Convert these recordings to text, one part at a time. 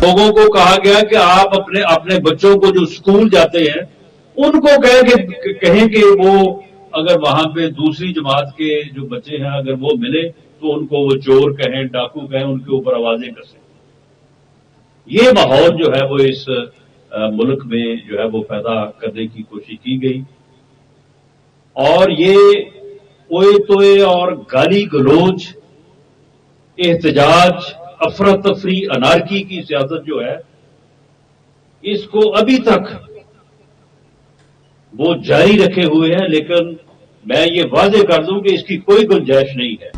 लोगों को कहा गया कि आप अपने अपने बच्चों को जो स्कूल जाते हैं उनको कहें कि वो अगर वहां पे दूसरी जमात के जो बच्चे हैं अगर वो मिले तो उनको वो चोर कहें, डाकू कहें, उनके ऊपर आवाजें कर सकें। ये माहौल जो है वो इस मुल्क में जो है वो पैदा करने की कोशिश की गई और ये ओए तोए और गाली गलोच, एहतजाज, अफरा तफरी, अनारकी की सियासत जो है इसको अभी तक वो जारी रखे हुए हैं, लेकिन मैं ये वादे कर दूं कि इसकी कोई गुंजाइश नहीं है।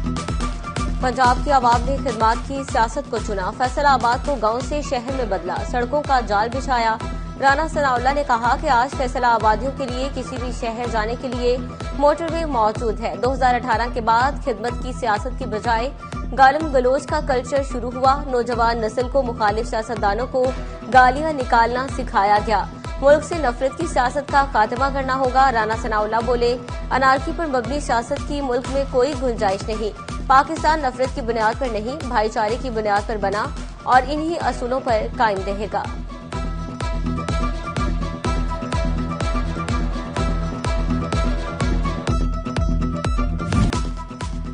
पंजाब की आवाम ने खिदमात की सियासत को चुना, फैसलाबाद को गांव से शहर में बदला, सड़कों का जाल बिछाया। राना सनाउल्लाह ने कहा कि आज फैसलाबादियों के लिए किसी भी शहर जाने के लिए मोटरवे मौजूद है। 2018 के बाद खिदमत की सियासत की बजाय गालिम गलोच का कल्चर शुरू हुआ। नौजवान नस्ल को मुखालिफ सियासतदानों को गालियां निकालना सिखाया गया। मुल्क से नफरत की सियासत का खात्मा करना होगा। राना सनाउल्लाह बोले, अनारकी पर मबनी सियासत की मुल्क में कोई गुंजाइश नहीं। पाकिस्तान नफरत की बुनियाद पर नहीं, भाईचारे की बुनियाद पर बना और इन्हीं असूलों पर कायम रहेगा।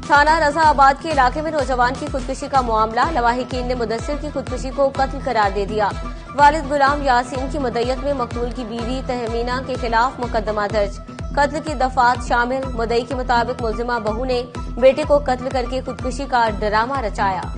थाना रजाआबाद के इलाके में नौजवान की खुदकुशी का मामला। लवाहिकीन ने मुदस्सिर की खुदकुशी को कत्ल करार दे दिया। वालिद गुलाम यासीन की मदय्यत में मकतूल की बीवी तहमीना के खिलाफ मुकदमा दर्ज। कत्ल की दफात शामिल। मुदई के मुताबिक मुलजिमा बहू ने बेटे को कत्ल करके खुदकुशी का ड्रामा रचाया।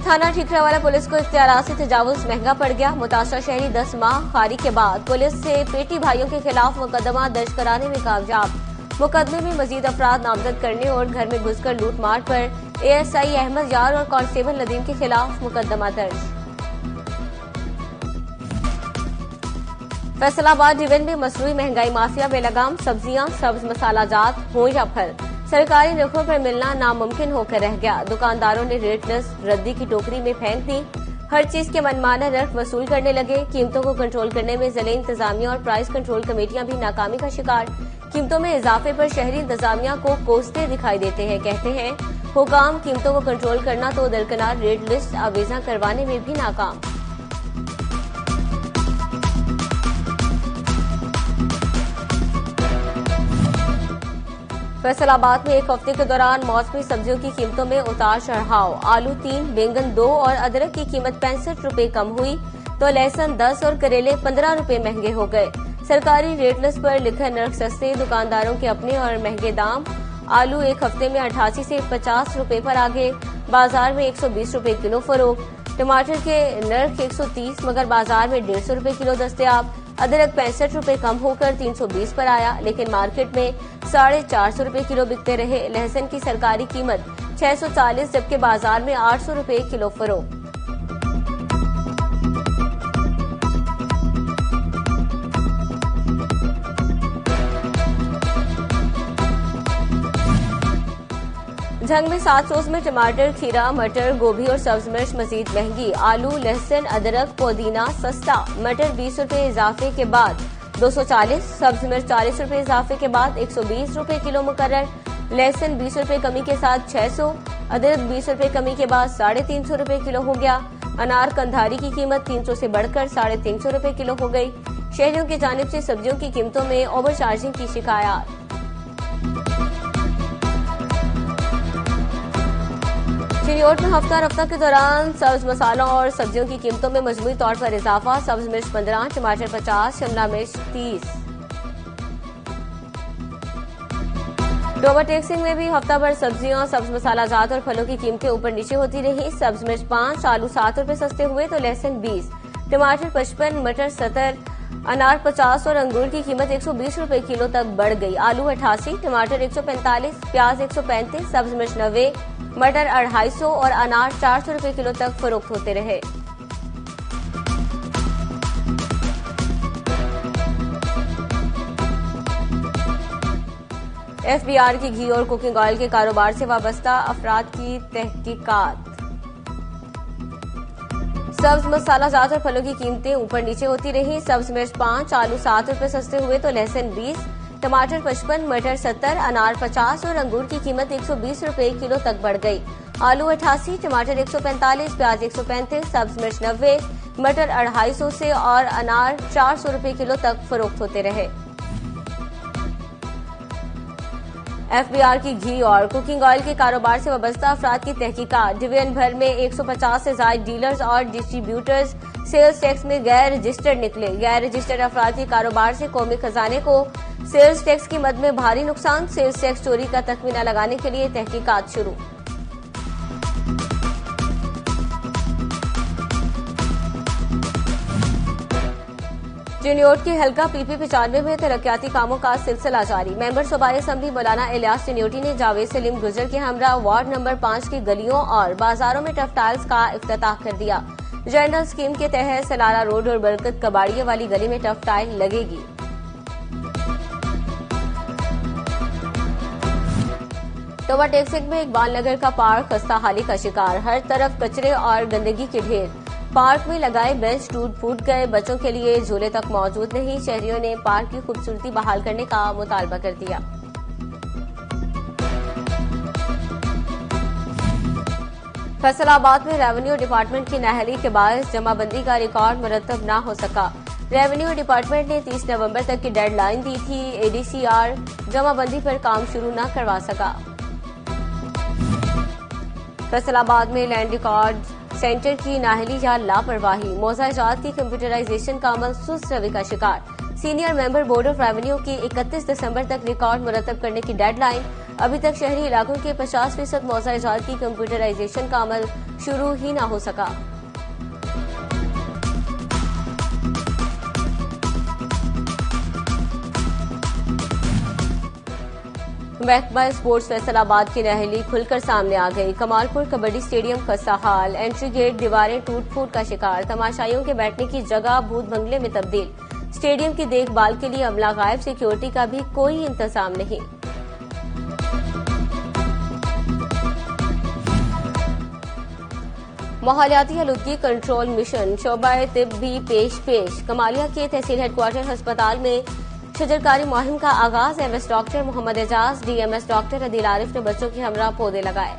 थाना ठीकरावाला पुलिस को इख्तियारात से तजावुज महंगा पड़ गया। मुतासरा शहरी 10 माह खारी के बाद पुलिस से पेटी भाइयों के खिलाफ मुकदमा दर्ज कराने में कामयाब। मुकदमे में मजीद अफराद नामजद करने और घर में घुसकर लूटमार पर एएसआई अहमद यार और कांस्टेबल नदीम के खिलाफ मुकदमा दर्ज। फैसलाबाद डिवीजन में मसनूई महंगाई माफिया बेलगाम। सब्जियां, सब्ज मसाला जात हो या फल, सरकारी नरखों पर मिलना नामुमकिन होकर रह गया। दुकानदारों ने रेट लिस्ट रद्दी की टोकरी में फेंक दी। हर चीज के मनमाना नर्ख वसूल करने लगे। कीमतों को कंट्रोल करने में जिले इंतजामिया और प्राइस कंट्रोल कमेटियां भी नाकामी का शिकार। कीमतों में इजाफे पर शहरी इंतजामिया को कोसते दिखाई देते हैं। कहते हैं हुकाम कीमतों को कंट्रोल करना तो दरकिनार रेट लिस्ट आवेजा करवाने में भी नाकाम। फैसलाबाद में एक हफ्ते के दौरान मौसमी सब्जियों की कीमतों में उतार चढ़ाव। आलू 3, बैंगन 2 और अदरक की कीमत 65 रुपए कम हुई तो लहसुन 10 और करेले 15 रुपए महंगे हो गए। सरकारी रेट लिस्ट पर लिखे नर्ख सस्ते, दुकानदारों के अपने और महंगे दाम। आलू एक हफ्ते में 88 से 50 रुपए पर आगे, बाजार में 120 रुपए किलो फरोख्त। टमाटर के नर्ख 130 मगर बाजार में 150 रुपए किलो दस्तयाब। अदरक 65 रुपए कम होकर 320 पर आया, लेकिन मार्केट में 450 रुपए किलो बिकते रहे। लहसुन की सरकारी कीमत 640 जबकि बाजार में 800 रुपए किलो फरोख्त। जंग में 7 रोज में टमाटर, खीरा, मटर, गोभी और सब्ज मिर्च मजीद महंगी। आलू, लहसुन, अदरक, पुदीना सस्ता। मटर 20 रुपए इजाफे के बाद 240, सब्ज मिर्च 40 रुपए इजाफे के बाद 120 रुपए किलो मुकर्रर। लहसुन 20 रुपए कमी के साथ 600, अदरक 20 रुपए कमी के बाद 350 रुपए किलो हो गया। अनार कंधारी की कीमत 300 से बढ़कर 350 रुपए किलो हो गई। शहरियों की जानिब से सब्जियों की कीमतों में ओवर चार्जिंग की शिकायत। चिरियोट में हफ्ता के दौरान सब्ज मसालों और सब्जियों की कीमतों में मजमूई तौर पर इजाफा। सब्ज मिर्च 15, टमाटर 50, शिमला मिर्च 30। ओवरटेक्सिंग में भी हफ्ता भर सब्जियों, सब्ज मसाला जात और फलों की कीमतें ऊपर नीचे होती रही। सब्ज मिर्च 5, आलू 7 रुपए सस्ते हुए तो लहसुन 20, टमाटर 55, मटर 70, अनार 50 और अंगूर की कीमत 120 रुपए किलो तक बढ़ गई। आलू 88, टमाटर 145, प्याज 135, सब्ज मिर्च 90, मटर 250 और अनार 400 रुपए किलो तक फरोख्त होते रहे। एफबीआर की घी और कुकिंग ऑयल के कारोबार से वाबस्ता अफराद की तहकीकात। सब्ज मसाला जात और फलों की कीमतें ऊपर नीचे होती रही। सब्ज मिर्च 5, आलू 7 रुपए सस्ते हुए तो लहसुन 20, टमाटर 55, मटर 70, अनार 50 और अंगूर की कीमत 120 रुपए किलो तक बढ़ गई। आलू 88, टमाटर 145, प्याज 135, सब्ज मिर्च 90, मटर 250 से और अनार 400 रुपए किलो तक फरोख्त होते रहे। एफबीआर की घी और कुकिंग ऑयल के कारोबार से वाबस्ता अफराद की तहकीकात। डिवीजन भर में 150 से ज्यादा डीलर्स और डिस्ट्रीब्यूटर्स सेल्स टैक्स में गैर रजिस्टर्ड निकले। गैर रजिस्टर्ड अफराद के कारोबार से कौमी खजाने को सेल्स टैक्स की मद में भारी नुकसान। सेल्स टैक्स चोरी का तखमीना लगाने के लिए तहकीकात शुरू। चिन्योट के हल्का पीपी 95 में तरक्याती कामों का सिलसिला जारी। मेंबर सूबाई असम्बली मौलाना इलियास चिन्योटी ने जावेद सलीम गुजर के हमरा वार्ड नंबर 5 की गलियों और बाजारों में टफटाइल्स का इफ्तिताह कर दिया। जनरल स्कीम के तहत सलाला रोड और बरकत कबाड़िया वाली गली में टफटाइल लगेगी। टोबा टेक्सिक में इकबाल नगर का पार्क खस्ता हाली का शिकार। हर तरफ कचरे और गंदगी के ढेर। पार्क में लगाए बेंच टूट फूट गए। बच्चों के लिए झूले तक मौजूद नहीं। शहरियों ने पार्क की खूबसूरती बहाल करने का मुतालबा कर दिया। फैसलाबाद में रेवेन्यू डिपार्टमेंट की नाअहली के बायस जमाबंदी का रिकॉर्ड मुरतब न हो सका। रेवेन्यू डिपार्टमेंट ने 30 नवंबर तक की डेडलाइन दी थी। एडीसीआर जमाबंदी पर काम शुरू न करवा सका। फैसलाबाद में लैंड रिकॉर्ड सेंटर की नाअहली या लापरवाही। मौज़ाजात की कंप्यूटराइजेशन का अमल सुस्त रवि का शिकार। Senior member board of revenue की 31 दिसंबर तक रिकॉर्ड मुरतब करने की डेडलाइन। अभी तक शहरी इलाकों के 50% मौज़ाजात की कंप्यूटराइजेशन का अमल शुरू ही न हो सका। महकमा स्पोर्ट्स फैसलाबाद की नाअहली खुलकर सामने आ गई। कमालपुर कबड्डी स्टेडियम खस्ता हाल। एंट्री गेट दीवारें टूट फूट का शिकार। तमाशाइयों के बैठने की जगह भूत बंगले में तब्दील। स्टेडियम की देखभाल के लिए अमला गायब। सिक्योरिटी का भी कोई इंतजाम नहीं। माहौलियाती आलूदगी कंट्रोल मिशन शोबाए तिब भी पेश। कमालिया के तहसील हेडक्वार्टर अस्पताल में शजरकारी मुहिम का आगाज। MS doctor Mohammad Ejaz, DMS doctor Adeel Arif ने बच्चों के हमरा पौधे लगाए।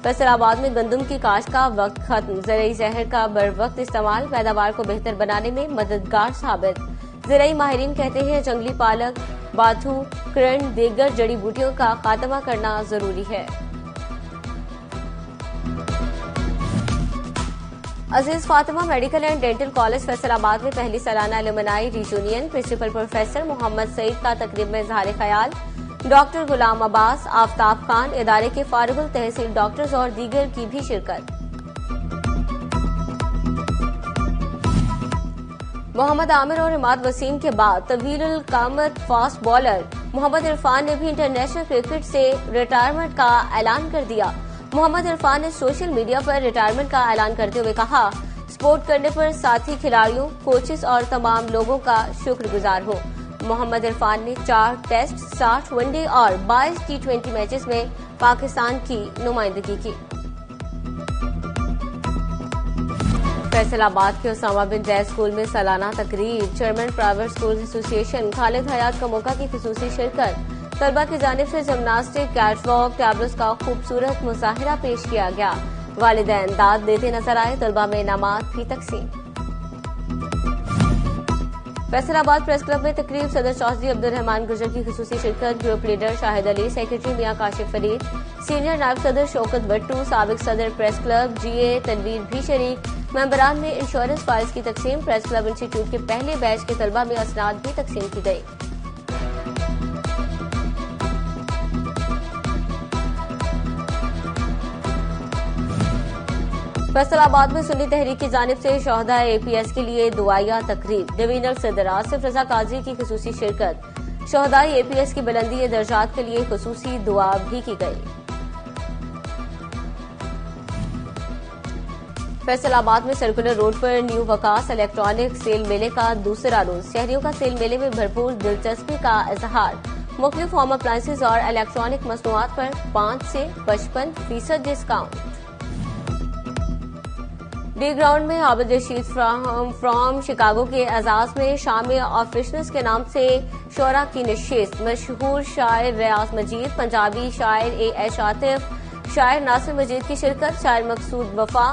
फैसलाबाद में गंदम की काश्त का वक्त खत्म। ज़रई जहर का बर वक्त इस्तेमाल पैदावार को बेहतर बनाने में मददगार साबित। ज़रई माहिरीन कहते हैं जंगली पालक, बाथू, करण, दीगर जड़ी बूटियों का खात्मा करना जरूरी है। Aziz Fatima medical and dental college Faisalabad में पहली सालाना alumni reunion. Principal professor Mohammad Saeed का तकरीब में इज़हार ख्याल। डॉक्टर गुलाम अब्बास, आफ्ताब खान, इदारे के फारुल तहसील डॉक्टर्स और दीगर की भी शिरकत। मोहम्मद आमिर और इमाद वसीम के बाद तवील कामत फास्ट बॉलर मोहम्मद इरफान ने भी इंटरनेशनल क्रिकेट से रिटायरमेंट का ऐलान कर दिया। मोहम्मद इरफान ने सोशल मीडिया पर रिटायरमेंट का ऐलान करते हुए कहा, स्पोर्ट करने पर साथी खिलाड़ियों, कोचेस और तमाम लोगों का शुक्रगुजार हूं। मोहम्मद इरफान ने 4 टेस्ट, 60 वनडे और 22 T20 मैचेस में पाकिस्तान की नुमाइंदगी की। फैसलाबाद के उसामा बिन जैद स्कूल में सालाना तकरीब। Chairman private school association Khalid Hayat का मौका की खुसूसी शिरकत। तलबा की जानिब से जिमनास्टिक, कैटवॉक, टैबलोस का खूबसूरत मुजाहिरा पेश किया गया। वालिदैन दाद देते नजर आए। तलबा में इनामात भी तकसीम। फैसलाबाद प्रेस क्लब में तकरीब। सदर चौधरी अब्दुल रहमान गुजर की खुसूसी शिरकत। Group leader Shahid Ali, secretary Mian Kashif Farid, senior नायब सदर शौकत भट्टू, साबिक सदर प्रेस क्लब जीए तनवीर भी शरीक। मेंबरान में इंश्योरेंस फाइल्स की तकसीम। प्रेस क्लब इंस्टीट्यूट के पहले बैच के तलबा में असनाद भी तकसीम की गई। फैसलाबाद में सुन्नी तहरीक की जानिब से शोहदा एपीएस के लिए दुआया तकरीब। डिवीजनल सदर आसिफ रजा काजी की खुसूसी शिरकत। शोहदा एपीएस की बुलंदी दर्जात के लिए खुसूसी दुआ भी की गई। फैसलाबाद में सर्कुलर रोड पर न्यू वकास इलेक्ट्रॉनिक सेल मेले का दूसरा रोज। शहरियों का सेल मेले में भरपूर दिलचस्पी का इजहार। मुख्तलिफ होम अप्लायंसेज और इलेक्ट्रॉनिक मसनूआत पर 5 से 55% डिस्काउंट। डी ग्राउंड में आबिद रशीद फ्रॉम शिकागो के एजाज में शामी ऑफिशनर्स के नाम से शोरा की नशिस्त। मशहूर शायर रियाज मजीद, पंजाबी शायर एएश आतिफ, शायर नासिर मजीद की शिरकत, शायर मकसूद वफा,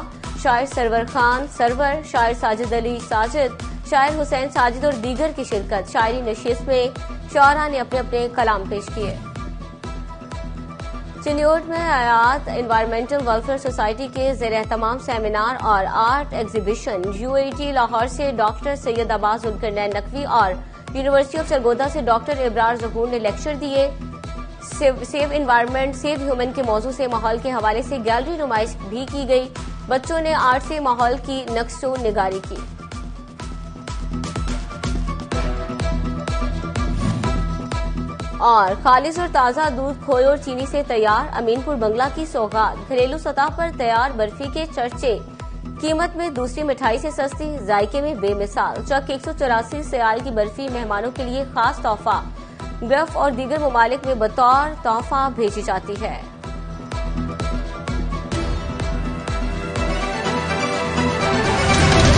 शायर सरवर खान सरवर, शायर साजिद अली साजिद, शायर हुसैन साजिद और दीगर की शिरकत। शायरी नशिस्त में शायरा ने अपने अपने कलाम पेश किए। चिन्योट में हयात एनवायरमेंटल वेलफेयर सोसाइटी के ज़ेर एहतमाम सेमिनार और आर्ट एग्जीबिशन। यूएटी लाहौर से डॉक्टर सैयद अब्बास जुल्करनैन नकवी और यूनिवर्सिटी ऑफ सरगोदा से डॉक्टर इब्रार ज़हूर ने लेक्चर दिए। सेव एनवायरनमेंट सेव ह्यूमन के मौजू से माहौल के हवाले से गैलरी नुमाइश भी की गई। बच्चों ने आर्ट से माहौल की नक्शो निगारी की। और खालिस और ताज़ा दूध खोए और चीनी से तैयार अमीनपुर बंगला की सौगात। घरेलू सतह पर तैयार बर्फी के चर्चे, कीमत में दूसरी मिठाई से सस्ती, जायके में बेमिसाल। चक 184 सियाल की बर्फी मेहमानों के लिए खास तोहफा। गल्फ और दीगर ममालिक में बतौर तोहफा भेजी जाती है।